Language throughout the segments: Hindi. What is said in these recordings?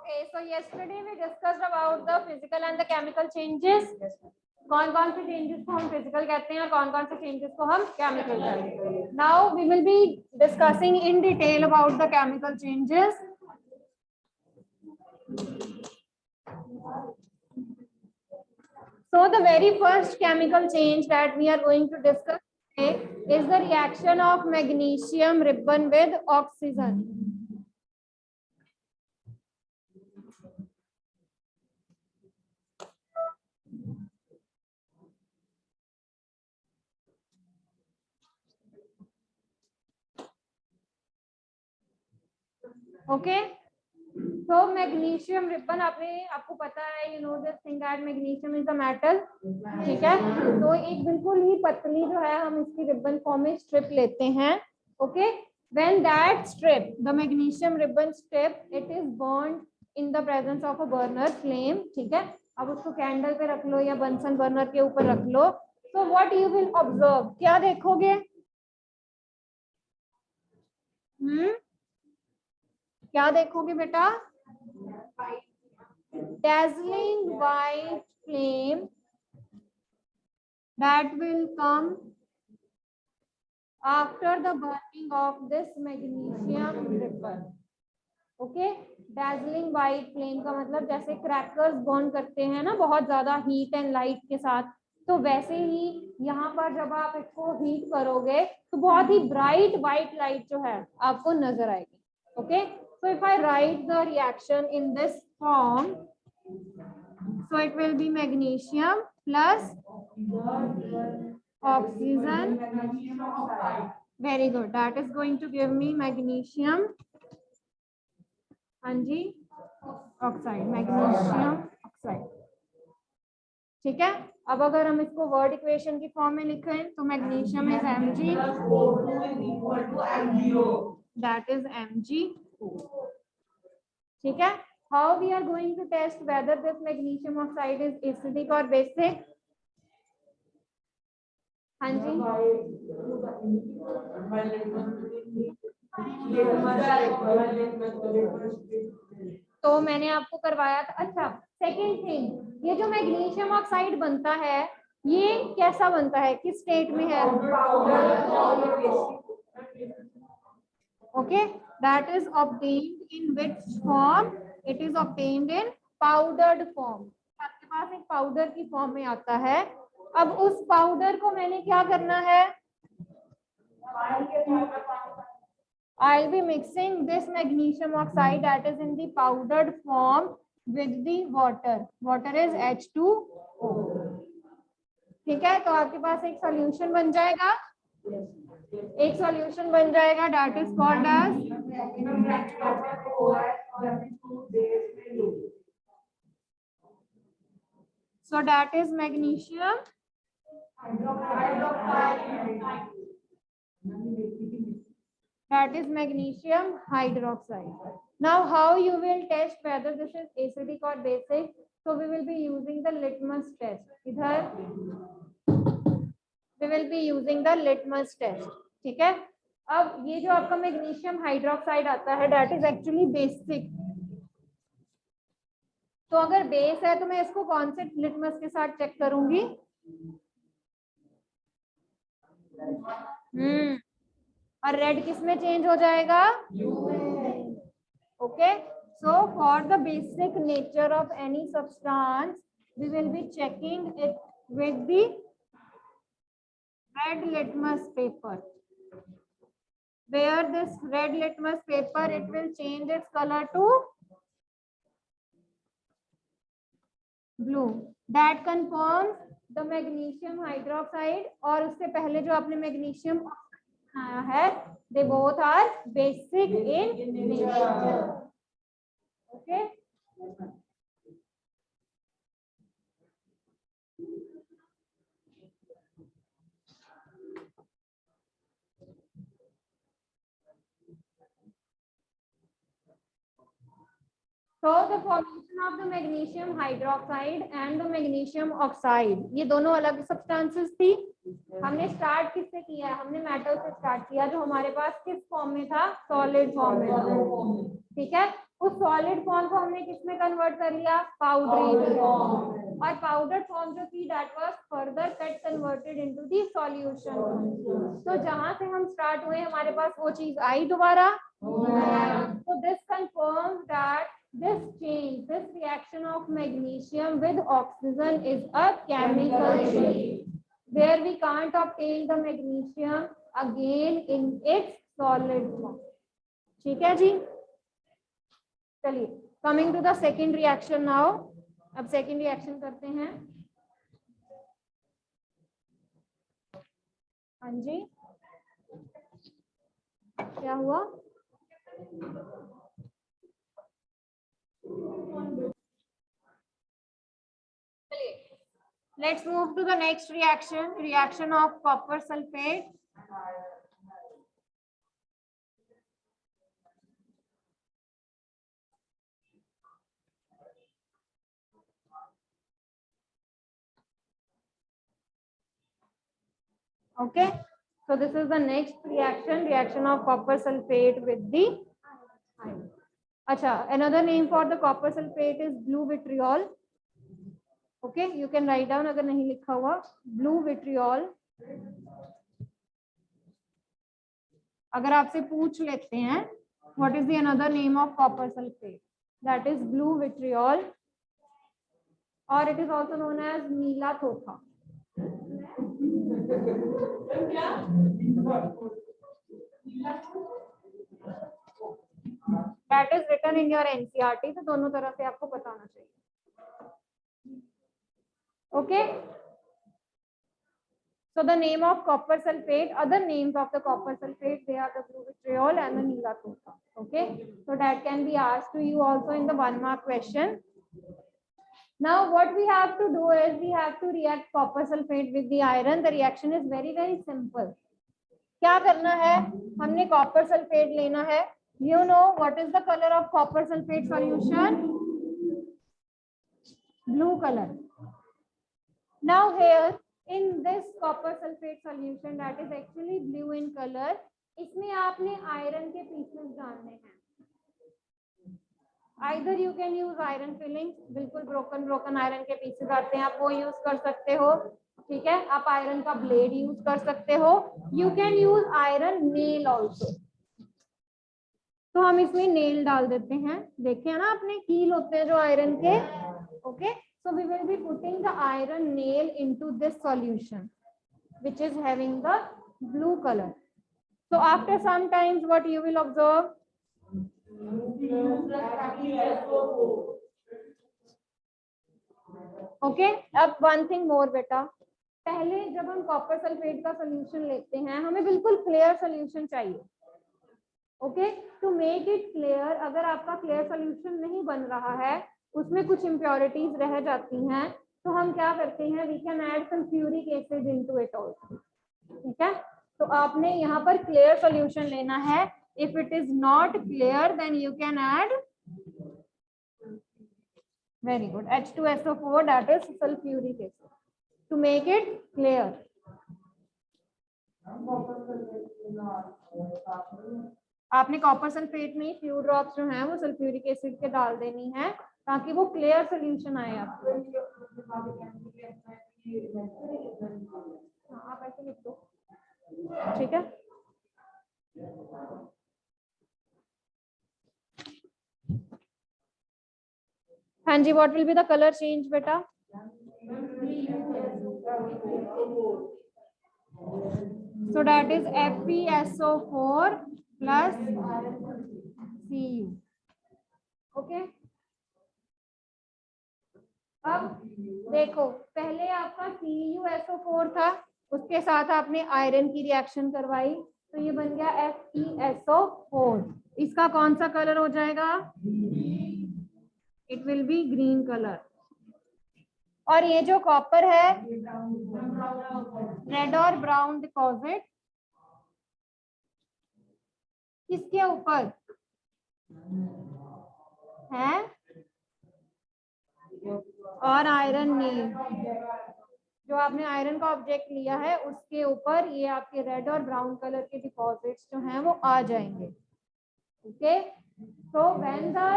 Okay, so yesterday we discussed about the physical and the chemical changes. कौन कौन से changes को हम physical कहते हैं और कौन कौन से changes को हम chemical कहते हैं. Now we will be discussing in detail about the chemical changes. So the very first chemical change that we are going to discuss today is the reaction of magnesium ribbon with oxygen. Okay, so magnesium ribbon आपको पता है, you know this thing that magnesium is a metal. ठीक है, तो एक बिल्कुल ही पतली जो है हम इसकी ribbon फॉर्म में स्ट्रिप लेते हैं. Okay, when that strip, the magnesium ribbon strip, it is burned in the presence of a burner flame. ठीक है, अब उसको कैंडल पे रख लो या बंसन बर्नर के ऊपर रख लो. So what you will observe, क्या देखोगे? क्या देखोगे बेटा? Dazzling white flame that will come after the burning of this magnesium ribbon. Okay, dazzling white flame का मतलब जैसे क्रैकर्स बर्न करते हैं ना बहुत ज्यादा हीट एंड लाइट के साथ, तो वैसे ही यहाँ पर जब आप इसको हीट करोगे तो बहुत ही ब्राइट व्हाइट लाइट जो है आपको नजर आएगी. Okay, so if I write the reaction in this form, so it will be magnesium plus oxygen. Very good, that is going to give me magnesium, हाँ जी, ऑक्साइड, मैग्नीशियम ऑक्साइड. ठीक है, अब अगर हम इसको वर्ड इक्वेशन की फॉर्म में लिखें तो magnesium is Mg, that is Mg. ठीक है, how we are going to test whether this magnesium oxide is acidic or basic? हाँ जी, तो मैंने आपको करवाया था. अच्छा, सेकेंड थिंग, ये जो मैग्नीशियम ऑक्साइड बनता है ये कैसा बनता है, किस स्टेट में है? Okay, that is obtained in which form? It is obtained in powdered form. आपके पास एक पाउडर की फॉर्म में आता है. अब उस पाउडर को मैंने क्या करना है? I'll be mixing this magnesium oxide that is in the powdered form with the water. Water is H2O. ठीक है, तो आपके पास एक सॉल्यूशन बन जाएगा, एक सॉल्यूशन बन जाएगा that is called as so that is magnesium hydroxide. Now how you will test whether this is acidic or basic? So we will be using the litmus test. इधर we will be using the litmus test. ठीक है, अब ये जो आपका मैग्नीशियम हाइड्रोक्साइड आता है that is actually basic. तो अगर बेस है तो मैं इसको कौन से लिटमस के साथ चेक करूंगी? और रेड किस में चेंज हो जाएगा? Okay, so for the basic nature of any substance we will be checking it with the red litmus paper. Where this red litmus paper it will change its colour to blue. That confirms the magnesium hydroxide. और उससे पहले जो आपने मैग्नीशियम बनाया है, they both are basic in nature. Okay, so the formation of the magnesium hydroxide and the magnesium oxide, ये दोनों अलग सब्सटेंसेस थी. हमने स्टार्ट किससे किया? हमने मेटल से स्टार्ट किया जो हमारे पास किस फॉर्म में था? सॉलिड फॉर्म में था. ठीक है, उस सॉलिड फॉर्म को हमने किसमें कन्वर्ट कर लिया, पाउडरी फॉर्म, और पाउडर फॉर्म जो थी that was further get converted into the solution. तो जहां से हम स्टार्ट हुए हमारे पास वो चीज आई दोबारा। तो this confirms that this change, this reaction of magnesium with oxygen is a chemical change where we can't obtain the magnesium again in its solid form. ठीक है जी, चलिए coming to the second reaction now. अब second reaction करते हैं। हाँ जी, क्या हुआ? Let's move to the next reaction, reaction of copper sulfate. Okay, so this is the next reaction, reaction of copper sulfate with the iron. Acha, another name for the copper sulfate is blue vitriol. Okay, you can write down अगर नहीं लिखा हुआ, blue vitriol. अगर आपसे पूछ लेते हैं what is the another name of copper sulfate, that is blue vitriol, or it is also known as Neela थोथा. That is written in your NCERT, तो दोनों तरह से आपको पता होना चाहिए. Okay, so the name of copper sulfate, other names of the copper sulfate, they are the blue vitriol and the neela thotha. Okay, so that can be asked to you also in the 1 mark question. Now what we have to do is we have to react copper sulfate with the iron. The reaction is very simple. क्या करना है, हमने copper sulfate लेना है. You know what is the color of copper sulfate solution? Blue color. Now here in this copper sulfate solution that is actually blue in color, इसमें आपने iron के pieces डालने हैं. Either you can use iron fillings, बिल्कुल broken iron के pieces आते हैं, आप वो use कर सकते हो. ठीक है, आप iron का blade use कर सकते हो. You can use iron nail also. तो हम इसमें nail डाल देते हैं. देखे हैं ना आपने, कील होते हैं जो iron के. Okay, so we will be putting the iron nail into this solution which is having the blue color. So after some times what you will observe, okay, अब one thing more बेटा, पहले जब हम कॉपर सल्फेट का सोल्यूशन लेते हैं हमें बिल्कुल क्लियर सोल्यूशन चाहिए. Okay, to make it clear, अगर आपका क्लियर सोल्यूशन नहीं बन रहा है, उसमें कुछ इम्प्योरिटीज रह जाती हैं, तो हम क्या करते हैं, we can add sulphuric acid into it also. ठीक है, तो आपने यहाँ पर क्लियर सोल्यूशन लेना है. If it is not clear then you can add, very good, H2SO4, that is sulfuric acid, to make it clear. आपने कॉपर सल्फेट में फ्यू ड्रॉप्स जो हैं वो सल्फ्यूरिक एसिड के डाल देनी है ताकि वो क्लियर सोल्यूशन आए आपको. आप ऐसे लिख दो. ठीक है, हाँ जी, what will be the colour change बेटा? So that is FeSO4 plus Cu. Okay. अब देखो, पहले आपका CuSO4 था, उसके साथ आपने आयरन की रिएक्शन करवाई, तो ये बन गया FeSO4. इसका कौन सा कलर हो जाएगा? It will be green colour. और ये जो कॉपर है, रेड और ब्राउन डिपॉजिट किसके ऊपर है? और आयरन ने, जो आपने आयरन का ऑब्जेक्ट लिया है उसके ऊपर ये आपके रेड और ब्राउन कलर के डिपॉजिट्स जो हैं वो आ जाएंगे. Okay, So when the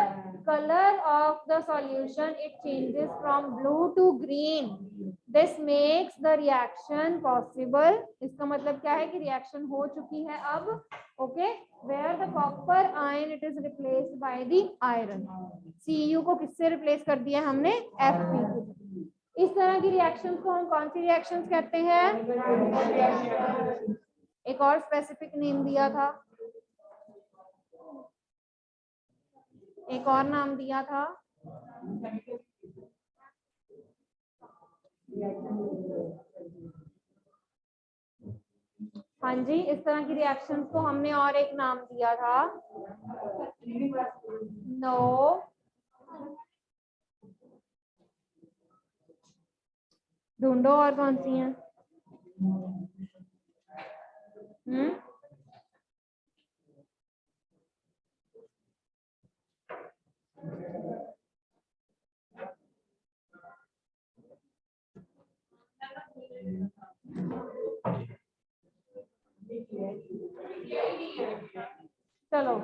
color of the solution it changes from blue to green, this makes the reaction possible. इसका मतलब क्या है कि रिएक्शन हो चुकी है अब. Okay, where the copper ion it is replaced by the iron. Cu को किससे रिप्लेस कर दिया हमने? Fe से. इस तरह की रिएक्शंस को हम कौन सी रिएक्शंस कहते हैं? एक और स्पेसिफिक नेम दिया था, एक और नाम दिया था. हाँ जी, इस तरह की रिएक्शंस को हमने और एक नाम दिया था. नो, ढूंढो और कौन सी हैं. चलो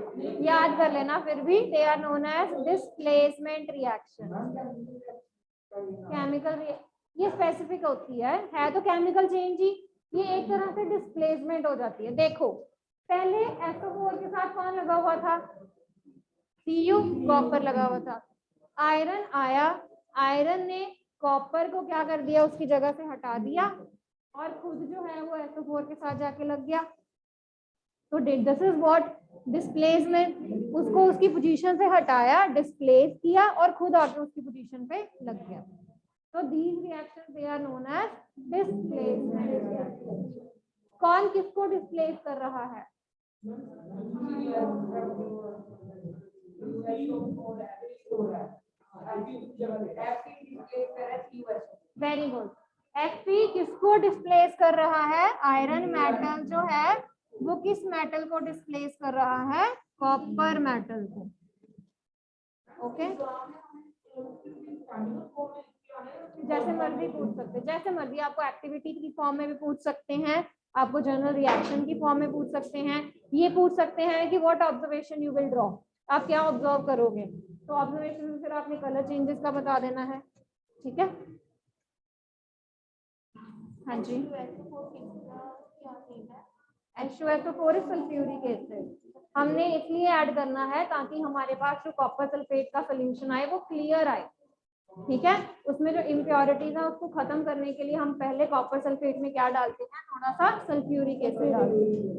याद कर लेना फिर भी. They are known as displacement reaction. Chemical ये स्पेसिफिक होती है तो केमिकल चेंज ही. ये एक तरह से डिस्प्लेसमेंट हो जाती है. देखो पहले SO4 के साथ कौन लगा हुआ था? Cu, कॉपर लगा हुआ था. आयरन आया, आयरन ने कॉपर को क्या कर दिया? उसकी जगह से हटा दिया और खुद जो है वो SO4 के साथ जाके लग गया. तो दिस इज व्हाट डिस्प्लेसमेंट. उसको उसकी पोजीशन से हटाया, डिस्प्लेस किया और खुद आके उसकी पोजीशन पे लग गया. तो these reactions they are known as displacement reactions. कौन किसको डिस्प्लेस कर रहा है? Very good. Fe किसको डिस्प्लेस कर रहा है? आयरन मेटल जो है वो किस मेटल को डिस्प्लेस कर रहा है? कॉपर मेटल को. ओके, जैसे मर्जी पूछ सकते, जैसे मर्जी. आपको एक्टिविटी की फॉर्म में भी पूछ सकते हैं, आपको जनरल रिएक्शन की फॉर्म में पूछ सकते हैं. ये पूछ सकते हैं कि what observation you will draw. आप क्या ऑब्जर्व करोगे? तो ऑब्जर्वेशन में फिर आपने कलर चेंजेस का बता देना है. ठीक है. हाँ जी. H2SO4 sulphuric acid. हमने इसलिए ऐड करना है ताकि हमारे पास जो कॉपर सल्फेट का सोल्यूशन आए वो क्लियर आए. ठीक है. उसमें जो इम्प्योरिटीज है उसको खत्म करने के लिए हम पहले कॉपर सल्फेट में क्या डालते हैं? थोड़ा सा सल्फ्यूरिक एसिड डालते हैं.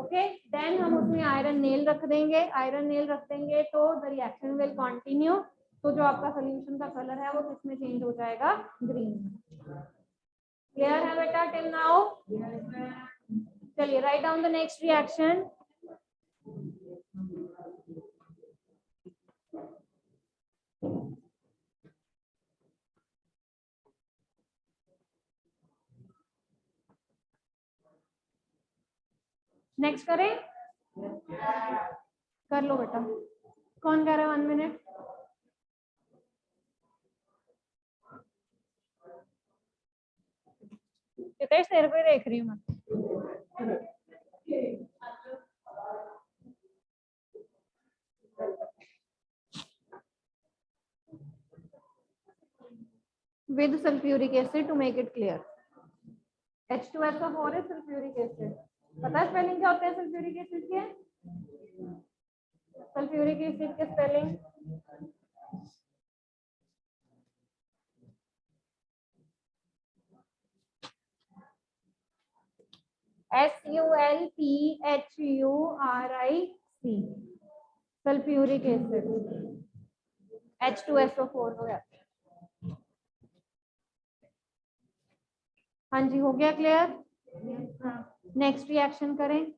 ओके, देन हम उसमें आयरन नेल रख देंगे. आयरन नेल रख देंगे तो द रिएक्शन विल कंटिन्यू. तो जो आपका सोल्यूशन का कलर है वो किसमें चेंज हो जाएगा? ग्रीन. क्लियर है बेटा टिल नाउ? चलिए write down the next reaction. Next करें? कर लो बेटा. कौन कह रहा है? 1 मिनट. हितेश तेरे को देख रही हूँ मैं. With sulfuric acid to make it clear. H2SO4 is sulfuric acid. पता है स्पेलिंग क्या होते हैं सल्फ्यूरिक एसिड के? सल्फ्यूरिक एसिड के spelling SULPHURIC. Sulphuric acid H2SO4 हो गया. हाँ जी, हो गया क्लियर. नेक्स्ट रिएक्शन करें.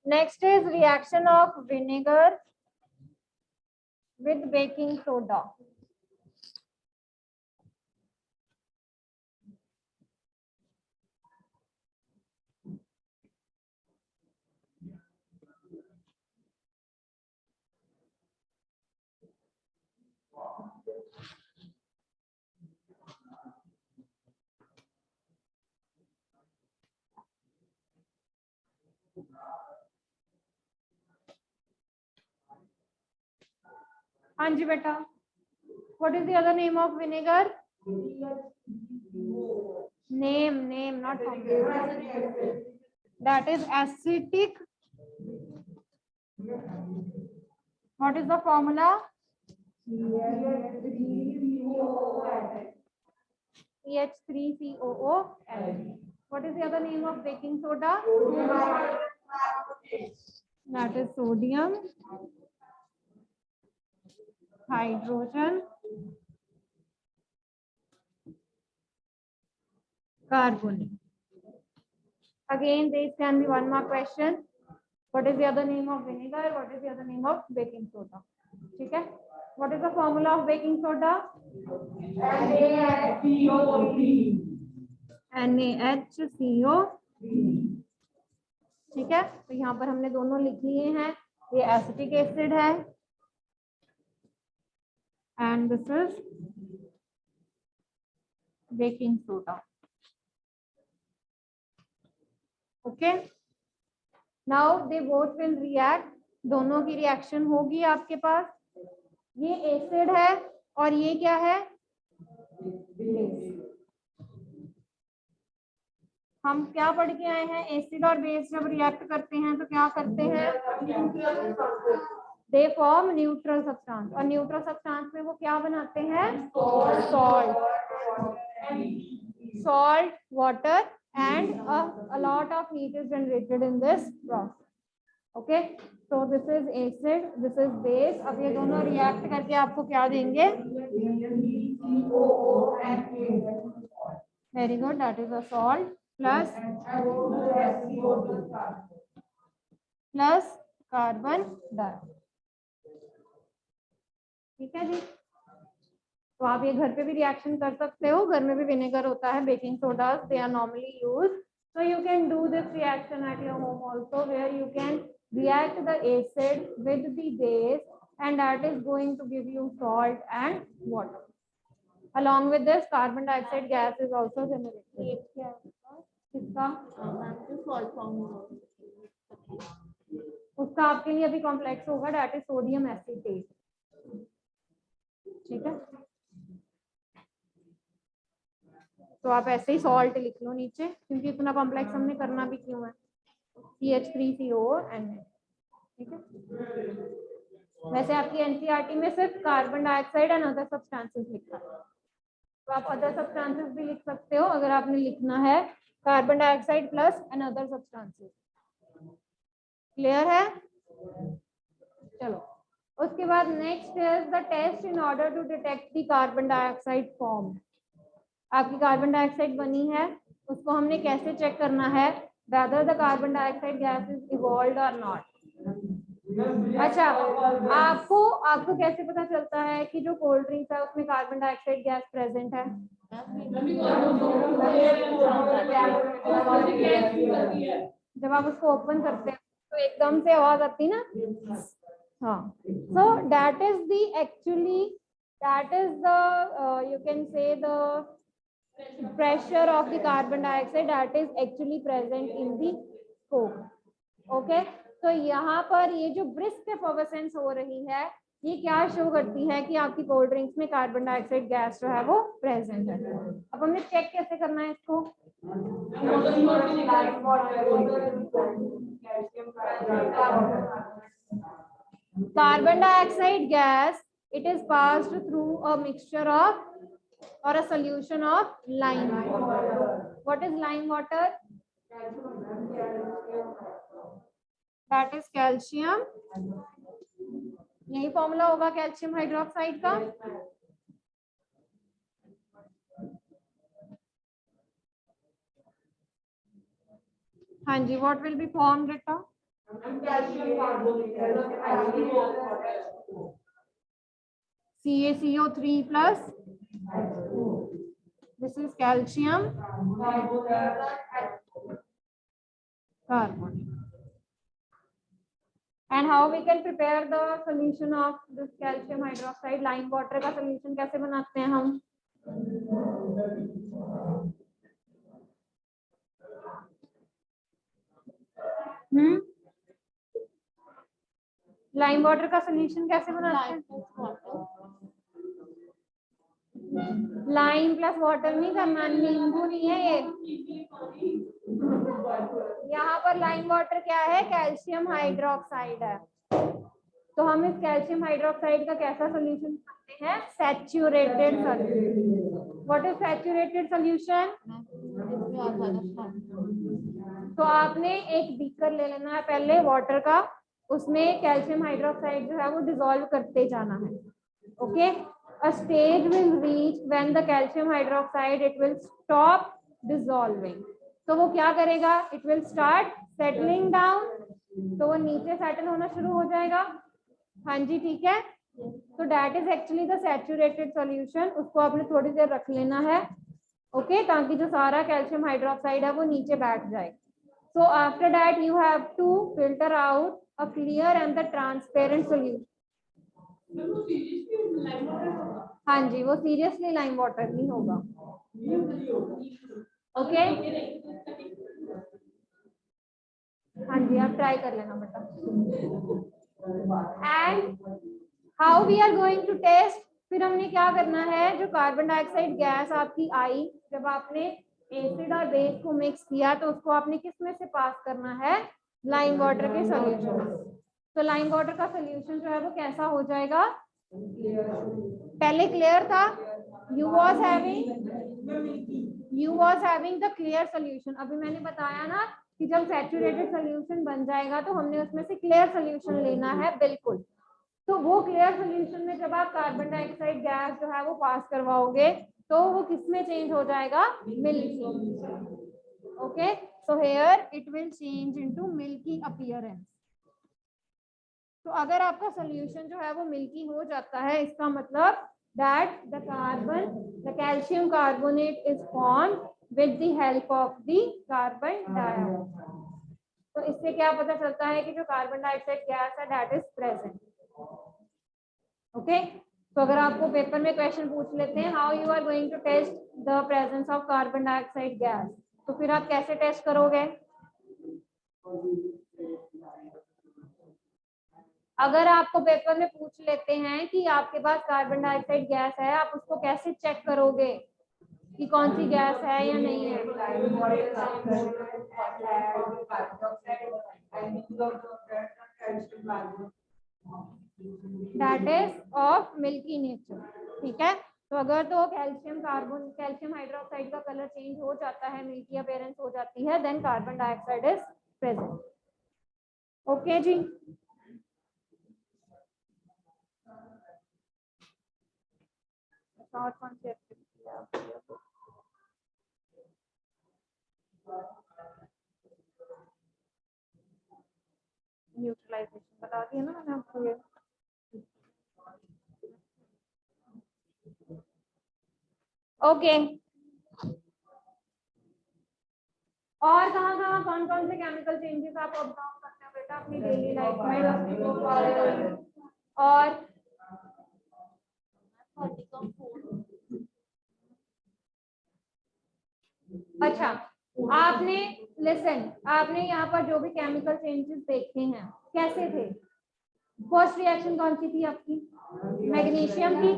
Next is reaction of vinegar with baking soda. हाँ जी बेटा, what is the other name of vinegar? Name not formula, that is acetic. What is the formula? CH3COOH. What is the other name of baking soda? That is sodium hydrogen carbonate. Again, there can be one more question. What is the other name of vinegar? What is the other name of baking soda? ठीक है. What is the formula of baking soda? NaHCO. ठीक है. तो यहाँ पर हमने दोनों लिख लिए हैं. ये एसिटिक एसिड है and this is baking soda. Okay. Now they both will react. दोनों की रिएक्शन होगी आपके पास. ये एसिड है और ये क्या है? बेस. हम क्या पढ़ के आए हैं? एसिड और बेस जब रिएक्ट करते हैं तो क्या करते हैं? They form neutral substance. और न्यूट्रल सब्सटेंस में वो क्या बनाते हैं? Salt, water and a lot of heat is generated in this process. Okay, so this is acid, this is base. अब ये दोनों react करके आपको क्या देंगे? Very good, that is a salt plus carbon dioxide. ठीक है जी. तो आप ये घर पे भी रिएक्शन कर सकते हो. घर में भी विनेगर होता है, baking sodas, they are normally used. So you can do this reaction at your home also, where you can react the acid with the base, and that is going to give you salt and water. Along with this, carbon dioxide gas is also generated. किसका? उसका आपके लिए अभी कॉम्प्लेक्स होगा, that is sodium acetate. ठीक है. तो आप ऐसे ही सॉल्ट लिख लो नीचे, क्योंकि इतना कॉम्प्लेक्स हमने करना भी क्यों है? CH3COOH. ठीक है. वैसे आपकी एनसीईआरटी में सिर्फ carbon dioxide and other substances लिखा है, तो आप अदर सब्सटेंसेस भी लिख सकते हो अगर आपने लिखना है carbon dioxide plus and other substances. Clear है? चलो, उसके बाद next is the test in order to detect the carbon dioxide form. आपकी कार्बन डाइऑक्साइड बनी है, उसको हमने कैसे चेक करना है? whether the carbon dioxide gas is evolved or not. अच्छा, आपको कैसे पता चलता है कि जो कोल्ड ड्रिंक है उसमें कार्बन डाइऑक्साइड गैस प्रेजेंट है? जब आप उसको ओपन करते हैं तो एकदम से आवाज आती ना. हाँ. So that is the you can say the pressure of the carbon dioxide that is actually present in the smoke. Okay. तो यहाँ पर ये जो ब्रिस्क एफर्वेसेंस हो रही है, ये क्या शो करती है कि आपकी कोल्ड ड्रिंक्स में कार्बन डाइऑक्साइड गैस जो है वो प्रेजेंट है. अब हमने चेक कैसे करना है इसको? Carbon dioxide gas, it is passed through a mixture of or a solution of lime water. What is lime water? That is calcium. यही फॉर्मूला होगा कैल्शियम हाइड्रोक्साइड का. हाँ जी. What will be formed, बेटा? CaCO3 plus this is calcium carbonate. And how we can prepare the solution of this calcium hydroxide? Lime water का solution कैसे बनाते हैं हम? लाइम वाटर का सोल्यूशन कैसे बनाते हैं? लाइम प्लस वाटर नहीं करना, नींबू नहीं है ये। यहाँ पर लाइम वाटर क्या है, कैल्शियम हाइड्रोक्साइड है। तो हम इस कैल्शियम हाइड्रोक्साइड का कैसा सोल्यूशन करते हैं, saturated solution. What is saturated solution? तो आपने एक बीकर ले लेना है पहले वाटर का, उसमें कैल्शियम हाइड्रोक्साइड जो है वो डिसॉल्व करते जाना है। Okay, a stage will reach when the calcium hydroxide it will stop dissolving। तो वो क्या करेगा, it will start settling down, तो वो नीचे सेटल होना शुरू हो जाएगा। हाँ जी ठीक है, तो that is actually the saturated solution। उसको आपने थोड़ी देर रख लेना है, ओके, ताकि जो सारा कैल्शियम हाइड्रोक्साइड है वो नीचे बैठ जाए। So after that you have to filter out a clear and the transparent solution। हाँ जी, वो सीरियसली लाइम वाटर नहीं होगा। ओके, हाँ जी आप ट्राई कर लेना बेटा। And how we are going to test, फिर हमने क्या करना है, जो कार्बन डाइऑक्साइड गैस आपकी आई, जब आपने एसिड और बेस को मिक्स किया तो उसको आपने किस में से पास करना है, लाइम वाटर के सोल्यूशन। तो लाइम वाटर का सोल्यूशन जो है वो कैसा हो जाएगा, पहले क्लियर था, you was having the clear solution. अभी मैंने बताया ना कि जब सैचुरेटेड सोल्यूशन बन जाएगा तो हमने उसमें से क्लियर सोल्यूशन लेना है, बिल्कुल। तो वो क्लियर सोल्यूशन में जब आप कार्बन डाइऑक्साइड गैस जो है वो पास करवाओगे तो वो किस में चेंज हो जाएगा, milky. Okay, so here it will change into milky appearance. तो अगर आपका सोल्यूशन जो है वो मिल्की हो जाता है, इसका मतलब that the calcium carbonate is formed with the help of the carbon dioxide. तो इससे क्या पता चलता है कि जो कार्बन डाइऑक्साइड गैस है दैट इज प्रेजेंट। ओके, तो अगर आपको पेपर में क्वेश्चन पूछ लेते हैं how you are going to test the presence of carbon dioxide gas, तो फिर आप कैसे टेस्ट करोगे? अगर आपको पेपर में पूछ लेते हैं कि आपके पास कार्बन डाइऑक्साइड गैस है, आप उसको कैसे चेक करोगे कि कौन सी गैस है या नहीं है? That is of milky nature. ठीक है, तो अगर तो कैल्शियम हाइड्रोक्साइड का कलर चेंज हो जाता है, मिल्की अपीयरेंस हो जाती है, then carbon dioxide is present. Okay जी, और कौन सी एक्टिविटी है? न्यूट्रलाइजेशन बता दिया ना मैंने आपको ये। ओके, और कहाँ कौन कौन से केमिकल चेंजेस आप ऑब्जर्व करते हो बेटा अपनी डेली लाइफ में? और अच्छा, आपने आपने यहाँ पर जो भी केमिकल चेंजेस देखे हैं कैसे थे? फर्स्ट रिएक्शन कौन सी थी आपकी? मैग्नीशियम की।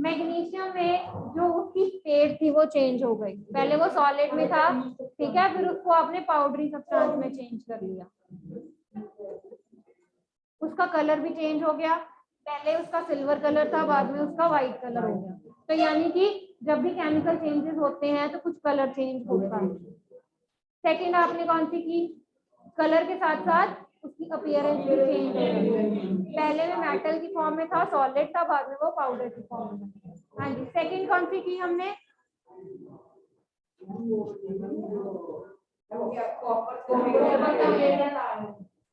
मैग्नीशियम में जो उसकी स्टेट थी वो चेंज हो गई, पहले वो सॉलिड में था, ठीक है, फिर उसको आपने पाउडरी सब्सटेंस में चेंज कर लिया, उसका कलर भी चेंज हो गया, पहले उसका सिल्वर कलर था, बाद में उसका व्हाइट कलर हो गया। तो यानी कि जब भी केमिकल चेंजेस होते हैं तो कुछ कलर चेंज होता है। सेकंड आपने कौन सी की? कलर के साथ साथ उसकी अपीयरेंस भी चेंज हो गई, पहले में मेटल की फॉर्म में था, सॉलिड था, बाद में वो पाउडर की फॉर्म में। हाँ जी, सेकंड कौन सी की हमने?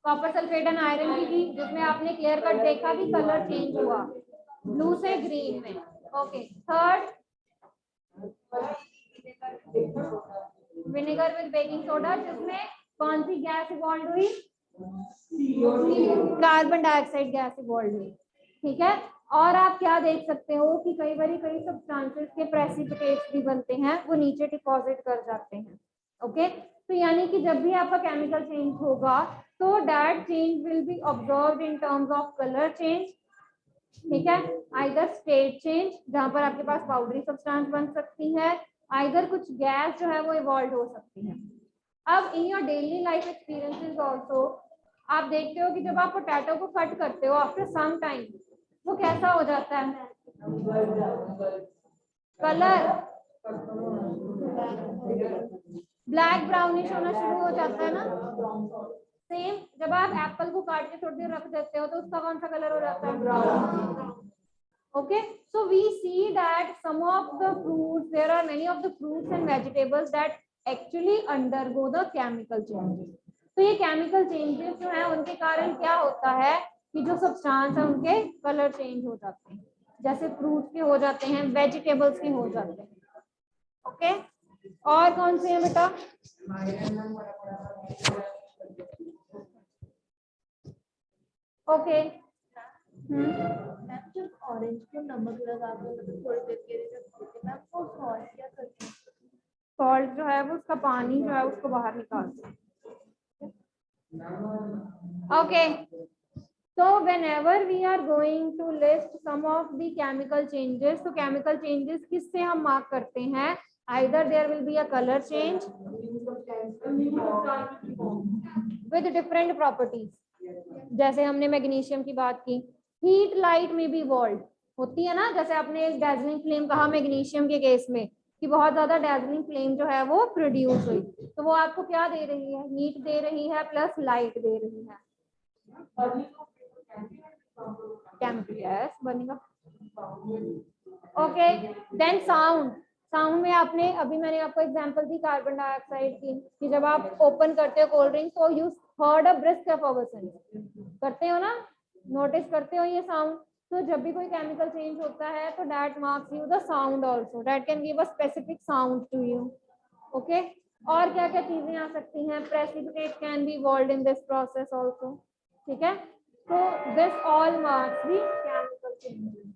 कॉपर सल्फेट एंड आयरन की थी, जिसमें आपने क्लियर कट देखा कि कलर चेंज हुआ ब्लू से ग्रीन में। Okay, third vinegar with baking soda, जिसमें कौन सी गैस इवॉल्व हुई? कार्बन डाइऑक्साइड गैस इवॉल्व हुई। ठीक है, और आप क्या देख सकते हो कि कई सब्सटेंसेस के प्रेसिपिटेट्स भी बनते हैं, वो नीचे डिपॉजिट कर जाते हैं। ओके, तो यानी कि जब भी आपका केमिकल चेंज होगा तो that change will be observed in terms of colour change, ठीक है, आइदर स्टेट चेंज जहां पर आपके पास पाउडरी सब्सटेंस बन सकती है, आइदर कुछ गैस जो है वो इवॉल्व हो सकती है। अब in your daily life experiences also आप देखते हो कि जब आप पोटैटो को कट करते हो आफ्टर सम टाइम वो कैसा हो जाता है, कलर ब्लैक ब्राउनिश होना शुरू हो जाता है ना। सेम जब आप एप्पल को काट के थोड़ी देर रख देते हो तो उसका कौन सा कलर हो जाता है, brown. Okay, so we see that some of the fruits, there are many of the fruits and vegetables that actually undergo the chemical changes. तो ये chemical changes जो है उनके कारण क्या होता है कि जो सब्सटेंस है उनके कलर चेंज हो जाते हैं, जैसे फ्रूट्स के हो जाते हैं, वेजिटेबल्स के हो जाते हैं। ओके, और कौन से हैं बेटा, ओके जब ऑरेंज को नमक लगा के थोड़ी देर के लिए रख देते हैं वो सॉल्ट क्या करते हैं, सॉल्ट जो है वो उसका पानी जो है उसको बाहर निकालते हैं। Okay, so whenever we are going to list some of the chemical changes, तो chemical changes किससे हम मार्क करते हैं, either there will be a color change with different properties, जैसे हमने मैग्नीशियम की बात की, हीट लाइट में भी वॉल्ट होती है ना, जैसे आपने एक डैजलिंग फ्लेम कहा मैग्नीशियम के केस में कि बहुत ज्यादा डैजलिंग फ्लेम जो है वो प्रोड्यूस हुई, तो वो आपको क्या दे रही है, हीट दे रही है प्लस लाइट दे रही है। केमिकल यस बनेगा। ओके, देन साउंड, साउंड में आपने अभी मैंने आपको एग्जांपल दी कार्बन डाइऑक्साइड की कि जब आप ओपन करते हो कोल्ड ड्रिंक तो यू हर्ड अ ब्रिस्क एफर्वेसेंस, करते हो ना, नोटिस करते हो ये साउंड। तो जब भी कोई केमिकल चेंज होता है तो that marks you the sound also, that can give a specific sound to you. Okay, और क्या क्या चीजें आ सकती हैं, precipitate can be evolved in this process also. ठीक है, so this all marks the chemical changes.